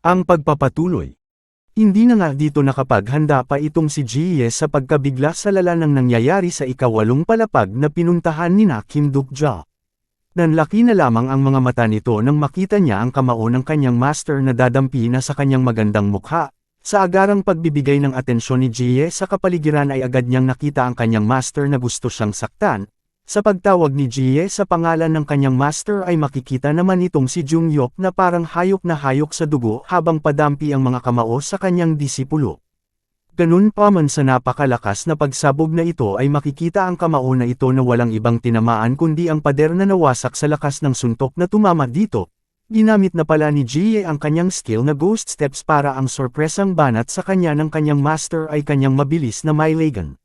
Ang pagpapatuloy. Hindi na nga dito nakapaghanda pa itong si Jie sa pagkabigla sa lala ng nangyayari sa ikawalong palapag na pinuntahan ni Kim Duk-ja. Nanlaki na lamang ang mga mata nito nang makita niya ang kamao ng kanyang master na dadampi na sa kanyang magandang mukha. Sa agarang pagbibigay ng atensyon ni Jie sa kapaligiran ay agad niyang nakita ang kanyang master na gusto siyang saktan. Sa pagtawag ni Jie sa pangalan ng kanyang master ay makikita naman itong si Jung-yok na parang hayok na hayok sa dugo habang padampi ang mga kamao sa kanyang disipulo. Ganun pa man sa napakalakas na pagsabog na ito ay makikita ang kamao na ito na walang ibang tinamaan kundi ang pader na nawasak sa lakas ng suntok na tumama dito. Ginamit na pala ni Jie ang kanyang skill na ghost steps para ang sorpresang banat sa kanya ng kanyang master ay kanyang mabilis na mailagan.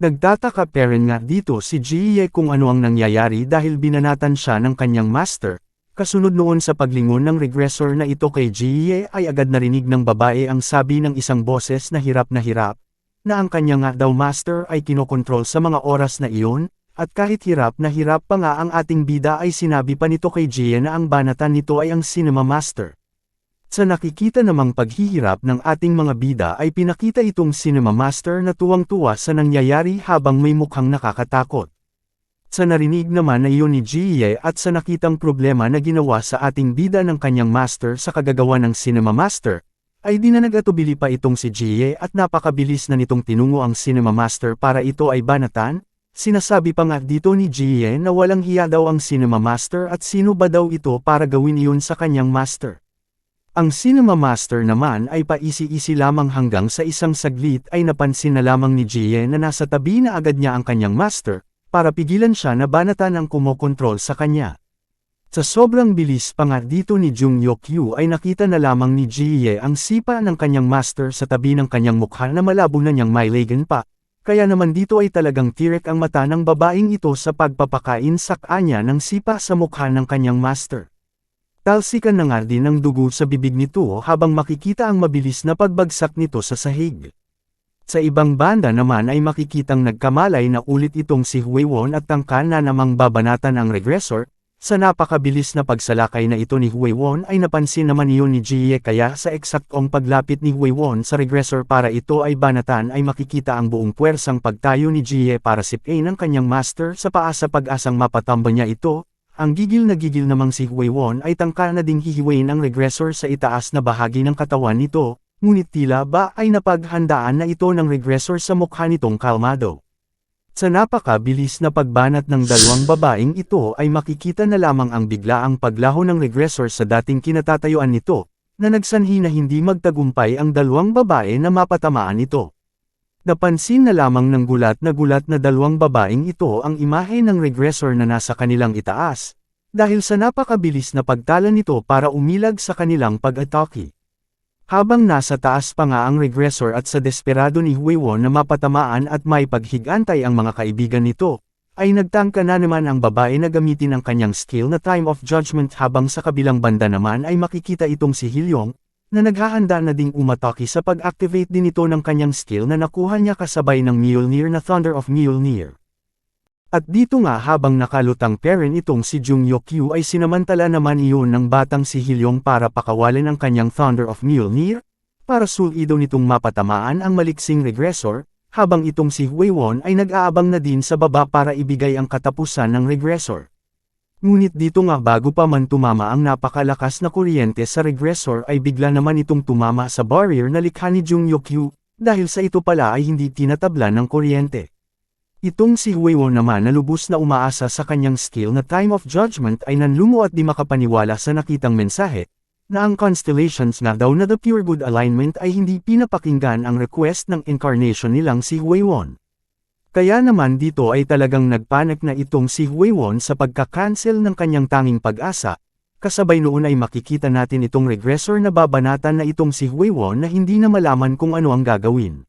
Nagtataka pa rin nga dito si Jie kung ano ang nangyayari dahil binanatan siya ng kanyang master. Kasunod noon sa paglingon ng regressor na ito kay Jie ay agad narinig ng babae ang sabi ng isang boses na hirap, na ang kanyang nga daw master ay kinokontrol sa mga oras na iyon, at kahit hirap na hirap pa nga ang ating bida ay sinabi pa nito kay Jie na ang banatan nito ay ang cinema master. Sa nakikita namang paghihirap ng ating mga bida ay pinakita itong cinema master na tuwang-tuwa sa nangyayari habang may mukhang nakakatakot. Sa narinig naman na iyon ni Jie at sa nakitang problema na ginawa sa ating bida ng kanyang master sa kagagawa ng cinema master, ay di na nag-atubili pa itong si Jie at napakabilis na nitong tinungo ang cinema master para ito ay banatan. Sinasabi pa nga dito ni Jie na walang hiya daw ang cinema master at sino ba daw ito para gawin iyon sa kanyang master. Ang cinema master naman ay paisi-isi lamang hanggang sa isang saglit ay napansin na lamang ni Jie na nasa tabi na agad niya ang kanyang master, para pigilan siya na banatan ang kumokontrol sa kanya. Sa sobrang bilis pa nga dito ni Jung-yok ay nakita na lamang ni Jie ang sipa ng kanyang master sa tabi ng kanyang mukha na malabo na niyang mailagan pa, kaya naman dito ay talagang tirek ang mata ng babaeng ito sa pagpapakain sa kanya ng sipa sa mukha ng kanyang master. Talsikan na nga din ang dugo sa bibig nito habang makikita ang mabilis na pagbagsak nito sa sahig. Sa ibang banda naman ay makikitang nagkamalay na ulit itong si Hwee-won at tangka na namang babanatan ang regressor. Sa napakabilis na pagsalakay na ito ni Hwee-won ay napansin naman iyon ni Jie kaya sa eksaktong paglapit ni Hwee-won sa regressor para ito ay banatan ay makikita ang buong puwersang pagtayo ni Jie para sipain ang kanyang master sa paa sa pag-asang mapatamba niya ito. Ang gigil namang si Hwee-won ay tangka na ding hihiwain ang regressor sa itaas na bahagi ng katawan nito, ngunit tila ba ay napaghandaan na ito ng regressor sa mukha nitong kalmado. Sa napakabilis na pagbanat ng dalawang babaeng ito ay makikita na lamang ang biglaang paglaho ng regressor sa dating kinatatayuan nito, na nagsanhi na hindi magtagumpay ang dalawang babae na mapatamaan ito. Napansin na lamang ng gulat na dalawang babaeng ito ang imahe ng regressor na nasa kanilang itaas, dahil sa napakabilis na pagtala nito para umilag sa kanilang pag-atake. Habang nasa taas pa nga ang regressor at sa desperado ni Hwee-won na mapatamaan at may paghigantay ang mga kaibigan nito, ay nagtangka na naman ang babae na gamitin ang kanyang skill na time of judgment habang sa kabilang banda naman ay makikita itong si Hilyong, na naghahanda na ding umatake sa pag-activate din ito ng kanyang skill na nakuha niya kasabay ng Mjolnir na Thunder of Mjolnir. At dito nga habang nakalutang parent itong si Jung-yok ay sinamantala naman iyon ng batang si Hilyong para pakawalan ang kanyang Thunder of Mjolnir, para sulido nitong mapatamaan ang maliksing regressor, habang itong si Hwee-won ay nag-aabang na din sa baba para ibigay ang katapusan ng regressor. Ngunit dito nga bago pa man tumama ang napakalakas na kuryente sa regressor ay bigla naman itong tumama sa barrier na likha ni Jung-yok, dahil sa ito pala ay hindi tinatablan ng kuryente. Itong si Hwee-won naman na lubos na umaasa sa kanyang skill na time of judgment ay nanlumo at di makapaniwala sa nakitang mensahe, na ang constellations nga daw na the pure good alignment ay hindi pinapakinggan ang request ng incarnation nilang si Hwee-won. Kaya naman dito ay talagang nagpanik na itong si Hwee-won sa pagka-cancel ng kanyang tanging pag-asa, kasabay noon ay makikita natin itong regressor na babanatan na itong si Hwee-won na hindi na malaman kung ano ang gagawin.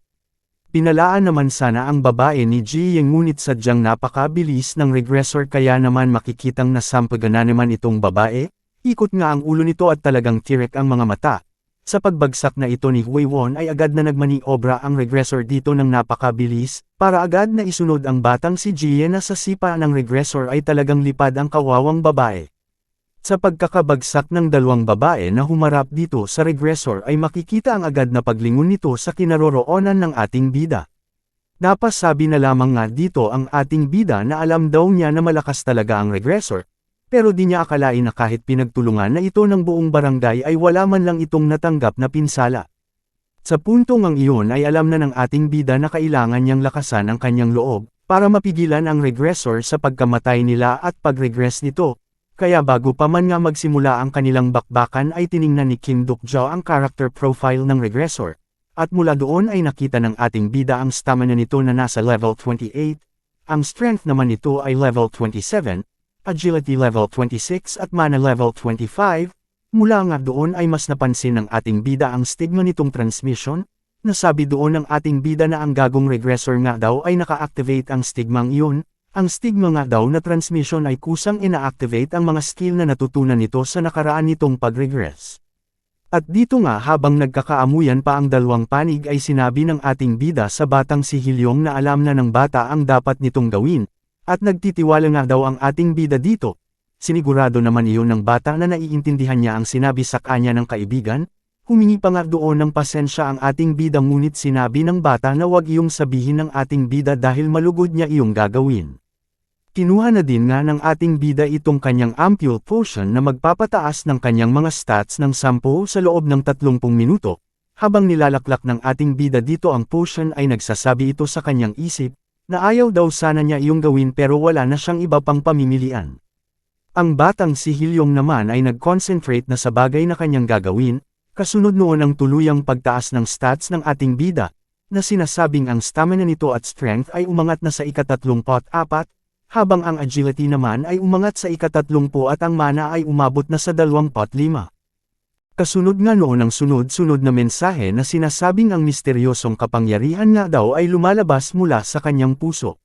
Pinalaan naman sana ang babae ni Jie ngunit sadyang napakabilis ng regressor kaya naman makikitang nasampagan na naman itong babae, ikot nga ang ulo nito at talagang tirek ang mga mata. Sa pagbagsak na ito ni Hwee-won ay agad na nagmaniobra ang regressor dito ng napakabilis, para agad na isunod ang batang si Jie na sa sipa ng regressor ay talagang lipad ang kawawang babae. Sa pagkakabagsak ng dalawang babae na humarap dito sa regressor ay makikita ang agad na paglingon nito sa kinaroroonan ng ating bida. Napasabi na lamang nga dito ang ating bida na alam daw niya na malakas talaga ang regressor, pero di niya akalain na kahit pinagtulungan na ito ng buong barangay ay wala man lang itong natanggap na pinsala. Sa puntong ang iyon ay alam na ng ating bida na kailangan niyang lakasan ang kanyang loob, para mapigilan ang regressor sa pagkamatay nila at pag-regress nito. Kaya bago pa man nga magsimula ang kanilang bakbakan ay tiningnan ni Kim Duk-jo ang character profile ng regressor. At mula doon ay nakita ng ating bida ang stamina nito na nasa level 28, ang strength naman nito ay level 27, agility level 26 at mana level 25. Mula nga doon ay mas napansin ng ating bida ang stigma nitong transmission. Nasabi doon ng ating bida na ang gagong regressor nga daw ay naka-activate ang stigmang iyon. Ang stigma nga daw na transmission ay kusang ina-activate ang mga skill na natutunan nito sa nakaraan nitong pag-regress. At dito nga habang nagkakaamuyan pa ang dalawang panig ay sinabi ng ating bida sa batang si Hilyong na alam na ng bata ang dapat nitong gawin, at nagtitiwala nga daw ang ating bida dito. Sinigurado naman iyon ng bata na naiintindihan niya ang sinabi sa kanya ng kaibigan. Humingi pa nga doon ng pasensya ang ating bida ngunit sinabi ng bata na wag iyong sabihin ng ating bida dahil malugod niya iyong gagawin. Kinuha na din nga ng ating bida itong kanyang ampule potion na magpapataas ng kanyang mga stats ng 10 sa loob ng 30 minuto. Habang nilalaklak ng ating bida dito ang potion ay nagsasabi ito sa kanyang isip, na ayaw daw sana niya iyong gawin pero wala na siyang iba pang pamimilian. Ang batang si Hilyong naman ay nag-concentrate na sa bagay na kanyang gagawin, kasunod noon ang tuluyang pagtaas ng stats ng ating bida, na sinasabing ang stamina nito at strength ay umangat na sa ika-34, habang ang agility naman ay umangat sa ika-30 at ang mana ay umabot na sa 25. Kasunod nga noon ang sunod-sunod na mensahe na sinasabing ang misteryosong kapangyarihan nga daw ay lumalabas mula sa kanyang puso.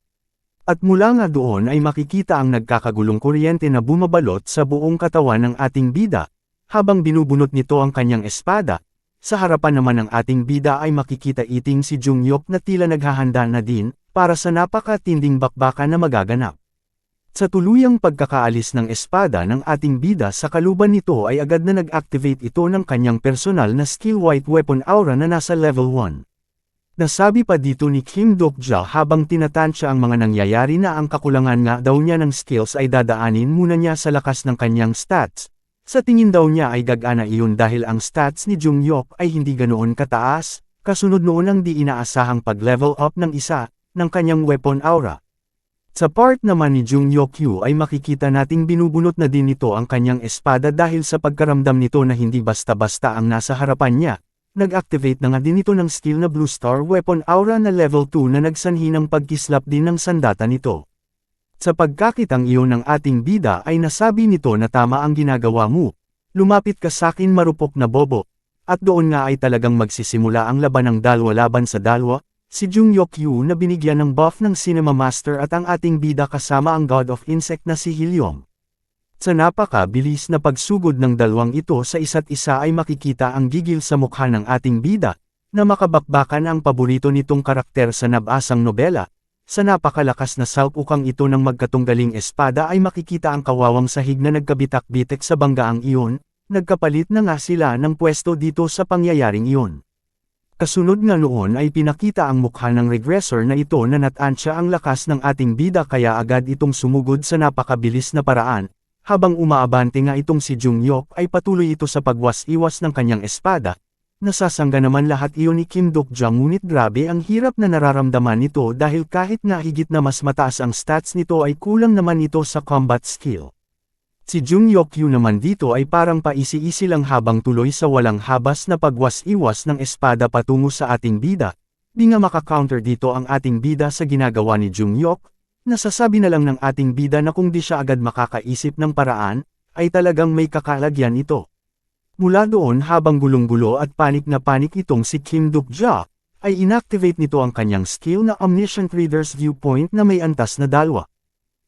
At mula nga doon ay makikita ang nagkakagulong kuryente na bumabalot sa buong katawan ng ating bida, habang binubunot nito ang kanyang espada. Sa harapan naman ng ating bida ay makikita iting si Jungyok na tila naghahanda na din, para sa napakatinding bakbakan na magaganap. Sa tuluyang pagkakaalis ng espada ng ating bida sa kaluban nito ay agad na nag-activate ito ng kanyang personal na skill White Weapon Aura na nasa level 1. Nasabi pa dito ni Kim Duk-jo habang tinatansya ang mga nangyayari na ang kakulangan nga daw niya ng skills ay dadaanin muna niya sa lakas ng kanyang stats. Sa tingin daw niya ay gagana iyon dahil ang stats ni Jungyok ay hindi ganoon kataas, kasunod noon ang di inaasahang pag-level up ng isa, ng kanyang weapon aura. Sa part naman ni Jungyok ay makikita nating binubunot na din nito ang kanyang espada dahil sa pagkaramdam nito na hindi basta-basta ang nasa harapan niya. Nag-activate na nga din ito ng skill na Blue Star Weapon Aura na level 2 na nagsanhi ng pagkislap din ng sandata nito. Sa pagkakitang iyon ng ating bida ay nasabi nito na tama ang ginagawa mo. Lumapit ka sakin marupok na bobo. At doon nga ay talagang magsisimula ang laban ng dalwa laban sa dalwa. Si Jungyok na binigyan ng buff ng Cinema Master at ang ating bida kasama ang God of Insect na si Hilyong. Sa napaka-bilis na pagsugod ng dalawang ito sa isa't isa ay makikita ang gigil sa mukha ng ating bida, na makabakbakan ang paborito nitong karakter sa nabasang nobela. Sa napakalakas na salpukang ito ng magkatunggaling espada ay makikita ang kawawang sahig na nagkabitak-bitek sa banggaang iyon, nagkapalit na nga sila ng pwesto dito sa pangyayaring iyon. Kasunod nga noon ay pinakita ang mukha ng regressor na ito na natansya ang lakas ng ating bida kaya agad itong sumugod sa napakabilis na paraan, habang umaabante nga itong si Jungyok ay patuloy ito sa pagwas-iwas ng kanyang espada. Nasasangga naman lahat iyon ni Kim Duk-jo ngunit grabe ang hirap na nararamdaman nito dahil kahit nga higit na mas mataas ang stats nito ay kulang naman ito sa combat skill. Si Jungyok naman dito ay parang paisi-isi lang habang tuloy sa walang habas na pagwas-iwas ng espada patungo sa ating bida. Di nga maka-counter dito ang ating bida sa ginagawa ni Jungyok, nasasabi na lang ng ating bida na kung di siya agad makakaisip ng paraan, ay talagang may kakalagyan ito. Mula doon habang gulong-gulo at panik na panik itong si Kim Duk-jo, ay inactivate nito ang kanyang skill na Omniscient Reader's Viewpoint na may antas na dalwa.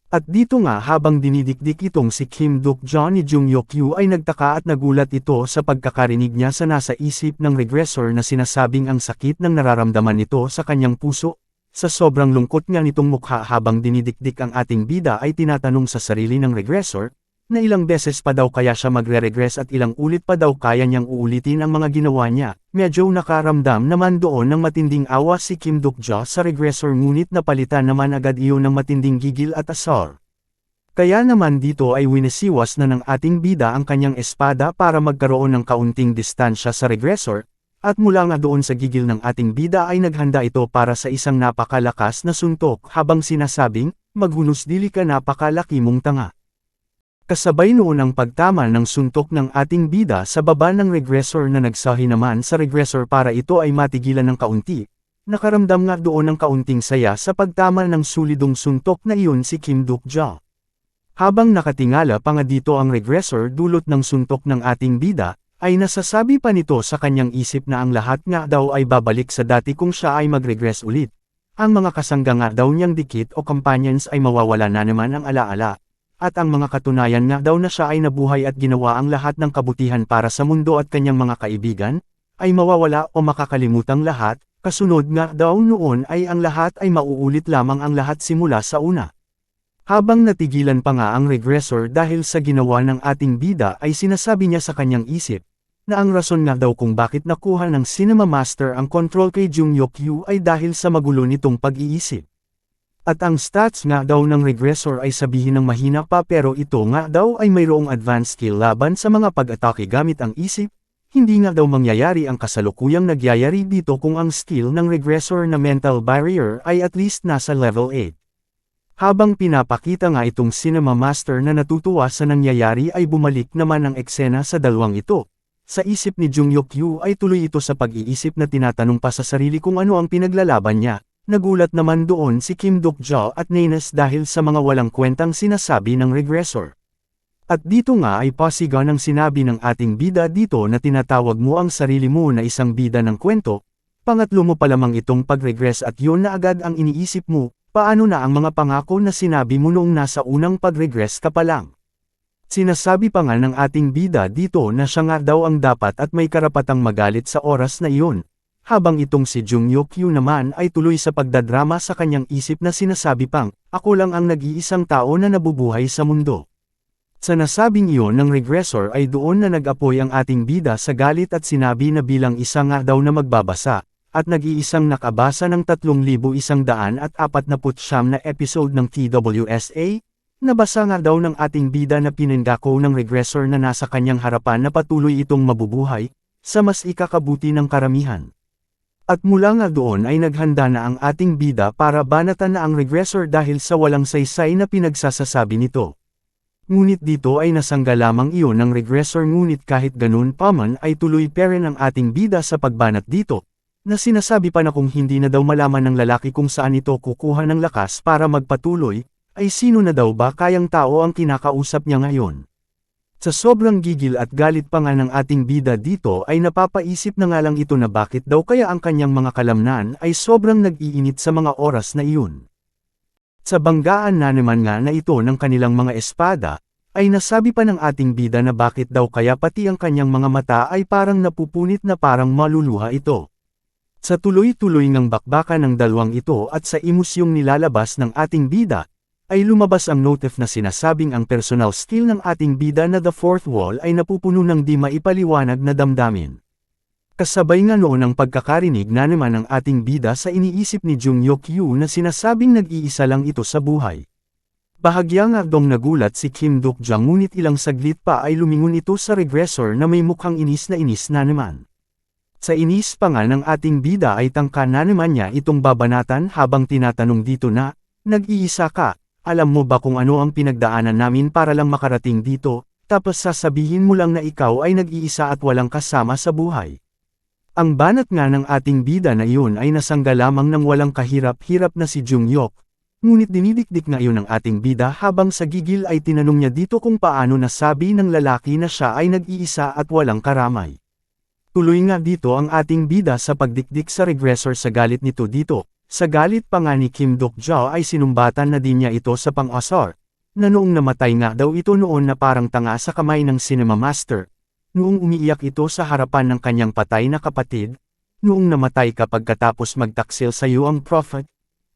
At dito nga habang dinidikdik itong si Kim Duk-jo ni Jungyok ay nagtaka at nagulat ito sa pagkakarinig niya sa nasa isip ng regressor na sinasabing ang sakit ng nararamdaman nito sa kanyang puso. Sa sobrang lungkot nga nitong mukha habang dinidikdik ang ating bida ay tinatanong sa sarili ng regressor, na ilang beses pa daw kaya siya magre-regress at ilang ulit pa daw kaya niyang uulitin ang mga ginawa niya. Medyo nakaramdam naman doon ng matinding awa si Kim Duk-ja sa regressor ngunit napalitan naman agad iyon ng matinding gigil at asar. Kaya naman dito ay winisiwas na ng ating bida ang kanyang espada para magkaroon ng kaunting distansya sa regressor, at mula nga doon sa gigil ng ating bida ay naghanda ito para sa isang napakalakas na suntok habang sinasabing, maghunos dili ka napakalaki mong tanga. Kasabay noon ang pagtama ng suntok ng ating bida sa baba ng regressor na nagsahi naman sa regressor para ito ay matigilan ng kaunti. Nakaramdam nga doon ng kaunting saya sa pagtama ng sulidong suntok na iyon si Kim Duk-ja. Habang nakatingala pa nga dito ang regressor dulot ng suntok ng ating bida, ay nasasabi pa nito sa kanyang isip na ang lahat nga daw ay babalik sa dati kung siya ay mag-regress ulit. Ang mga kasangga nga daw niyang dikit o companions ay mawawala na naman ang alaala. At ang mga katunayan nga daw na siya ay nabuhay at ginawa ang lahat ng kabutihan para sa mundo at kanyang mga kaibigan, ay mawawala o makakalimutang lahat, kasunod nga daw noon ay ang lahat ay mauulit lamang ang lahat simula sa una. Habang natigilan pa nga ang regressor dahil sa ginawa ng ating bida ay sinasabi niya sa kanyang isip, na ang rason nga daw kung bakit nakuha ng Cinema Master ang control kay Jung-Yok-yu ay dahil sa magulo nitong pag-iisip. At ang stats nga daw ng regressor ay sabihin ng mahina pa pero ito nga daw ay mayroong advanced skill laban sa mga pag-atake gamit ang isip, hindi nga daw mangyayari ang kasalukuyang nagyayari dito kung ang skill ng regressor na mental barrier ay at least nasa level 8. Habang pinapakita nga itong Cinema Master na natutuwa sa nangyayari ay bumalik naman ang eksena sa dalawang ito. Sa isip ni Jung-Yok-yu ay tuloy ito sa pag-iisip na tinatanong pa sa sarili kung ano ang pinaglalaban niya. Nagulat naman doon si Kim Duk-ja at Nanas dahil sa mga walang kwentang sinasabi ng regressor. At dito nga ay pasiga ng sinabi ng ating bida dito na tinatawag mo ang sarili mo na isang bida ng kwento, pangatlo mo pa lamang itong pag-regress at yun na agad ang iniisip mo, paano na ang mga pangako na sinabi mo noong nasa unang pag-regress ka pa lang. Sinasabi pa nga ng ating bida dito na siya nga daw ang dapat at may karapatang magalit sa oras na iyon. Habang itong si Jung-Yok-yu naman ay tuloy sa pagdadrama sa kanyang isip na sinasabi pang, ako lang ang nag-iisang tao na nabubuhay sa mundo. Sa nasabing iyon ng regressor ay doon na nag-apoy ang ating bida sa galit at sinabi na bilang isa nga daw na magbabasa, at nag-iisang nakabasa ng 3,149 na episode ng TWSA, nabasa nga daw ng ating bida na pinangako ng regressor na nasa kanyang harapan na patuloy itong mabubuhay, sa mas ikakabuti ng karamihan. At mula nga doon ay naghanda na ang ating bida para banatan na ang regressor dahil sa walang saysay na pinagsasasabi nito. Ngunit dito ay nasangga lamang iyon ng regressor ngunit kahit ganun pa man ay tuloy pa rin ang ating bida sa pagbanat dito, na sinasabi pa na kung hindi na daw malaman ng lalaki kung saan ito kukuha ng lakas para magpatuloy, ay sino na daw ba kayang tao ang kinakausap niya ngayon. Sa sobrang gigil at galit pa nga ng ating bida dito ay napapaisip na nga lang ito na bakit daw kaya ang kanyang mga kalamnan ay sobrang nag-iinit sa mga oras na iyon. Sa banggaan na naman nga na ito ng kanilang mga espada, ay nasabi pa ng ating bida na bakit daw kaya pati ang kanyang mga mata ay parang napupunit na parang maluluha ito. Sa tuloy-tuloy ng bakbakan ng dalawang ito at sa emosyong nilalabas ng ating bida, ay lumabas ang notif na sinasabing ang personal skill ng ating bida na the fourth wall ay napupuno ng di maipaliwanag na damdamin. Kasabay nga noon ang pagkakarinig na naman ng ating bida sa iniisip ni Jung-Yok-yu na sinasabing nag-iisa lang ito sa buhay. Bahagya nga dong nagulat si Kim Duk-ja ngunit ilang saglit pa ay lumingon ito sa regressor na may mukhang inis na naman. Sa inis pa nga ng ating bida ay tangka na naman niya itong babanatan habang tinatanong dito na, nag-iisa ka. Alam mo ba kung ano ang pinagdaanan namin para lang makarating dito, tapos sasabihin mo lang na ikaw ay nag-iisa at walang kasama sa buhay. Ang banat nga ng ating bida na iyon ay nasangga lamang ng walang kahirap-hirap na si Jung-Yok, ngunit dinidikdik nga iyon ng ating bida habang sa gigil ay tinanong niya dito kung paano nasabi ng lalaki na siya ay nag-iisa at walang karamay. Tuloy nga dito ang ating bida sa pagdikdik sa regressor sa galit nito dito. Sa galit pa nga ni Kim Duk-ja ay sinumbatan na din niya ito sa pang-asar, na noong namatay nga daw ito noon na parang tanga sa kamay ng Cinema Master, noong umiiyak ito sa harapan ng kanyang patay na kapatid, noong namatay ka pagkatapos magtaksil sa iyo ang prophet,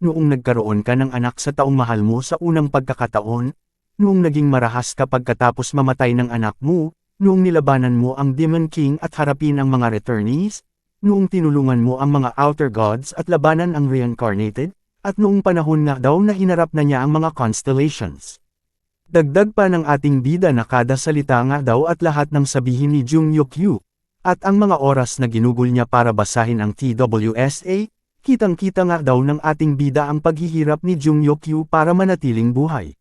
noong nagkaroon ka ng anak sa taong mahal mo sa unang pagkakataon, noong naging marahas ka pagkatapos mamatay ng anak mo, noong nilabanan mo ang Demon King at harapin ang mga returnees, noong tinulungan mo ang mga outer gods at labanan ang reincarnated, at noong panahon nga daw na hinarap na niya ang mga constellations. Dagdag pa ng ating bida na kada salita nga daw at lahat ng sabihin ni Jung Yuk-yu, at ang mga oras na ginugol niya para basahin ang TWSA, kitang-kita nga daw ng ating bida ang paghihirap ni Jung Yuk-yu para manatiling buhay.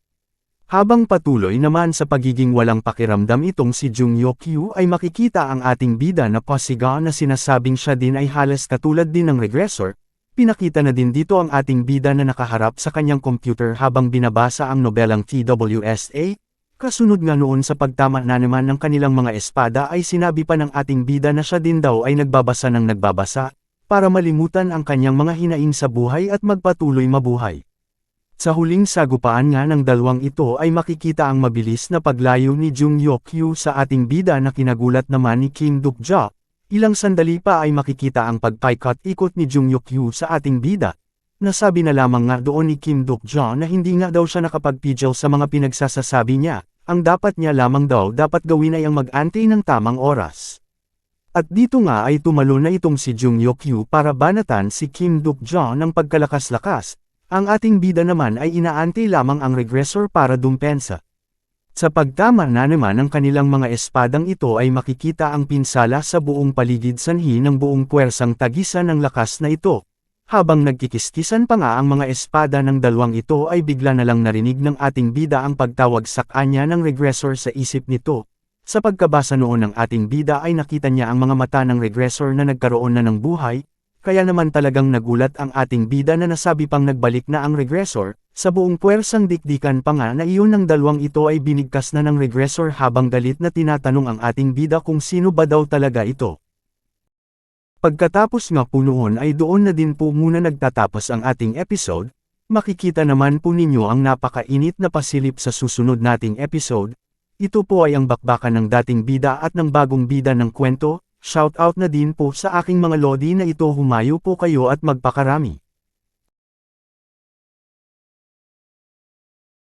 Habang patuloy naman sa pagiging walang pakiramdam itong si Jung Yuk-yu ay makikita ang ating bida na pasiga na sinasabing siya din ay halos katulad din ng regressor. Pinakita na din dito ang ating bida na nakaharap sa kanyang computer habang binabasa ang nobelang TWSA. Kasunod nga noon sa pagtama na naman ng kanilang mga espada ay sinabi pa ng ating bida na siya din daw ay nagbabasa ng nagbabasa, para malimutan ang kanyang mga hinaing sa buhay at magpatuloy mabuhay. Sa huling sagupaan nga ng dalawang ito ay makikita ang mabilis na paglayo ni Jung Yuk-yu sa ating bida na kinagulat naman ni Kim Duk-ja. Ilang sandali pa ay makikita ang pagpaikot-ikot ni Jung Yuk-yu sa ating bida. Nasabi na lamang nga doon ni Kim Duk-ja na hindi nga daw siya nakapagpigil sa mga pinagsasasabi niya, ang dapat niya lamang daw dapat gawin ay ang mag-antay ng tamang oras. At dito nga ay tumalo na itong si Jung Yuk-yu para banatan si Kim Duk-ja ng pagkalakas-lakas. Ang ating bida naman ay inaantay lamang ang regressor para dumpensa. Sa pagtama na naman ng kanilang mga espadang ito ay makikita ang pinsala sa buong paligid sanhi ng buong puwersang tagisan ng lakas na ito. Habang nagkikiskisan pa nga ang mga espada ng dalawang ito ay bigla na lang narinig ng ating bida ang pagtawag sa kanya ng regressor sa isip nito. Sa pagkabasa noon ng ating bida ay nakita niya ang mga mata ng regressor na nagkaroon na ng buhay. Kaya naman talagang nagulat ang ating bida na nasabi pang nagbalik na ang regressor, sa buong puwersang dikdikan pa nga na iyon ng dalawang ito ay binigkas na ng regressor habang galit na tinatanong ang ating bida kung sino ba daw talaga ito. Pagkatapos nga po noon ay doon na din po muna nagtatapos ang ating episode, makikita naman po ninyo ang napakainit na pasilip sa susunod nating episode. Ito po ay ang bakbakan ng dating bida at ng bagong bida ng kwento. Shoutout na din po sa aking mga lodi na ito, humayo po kayo at magpakarami.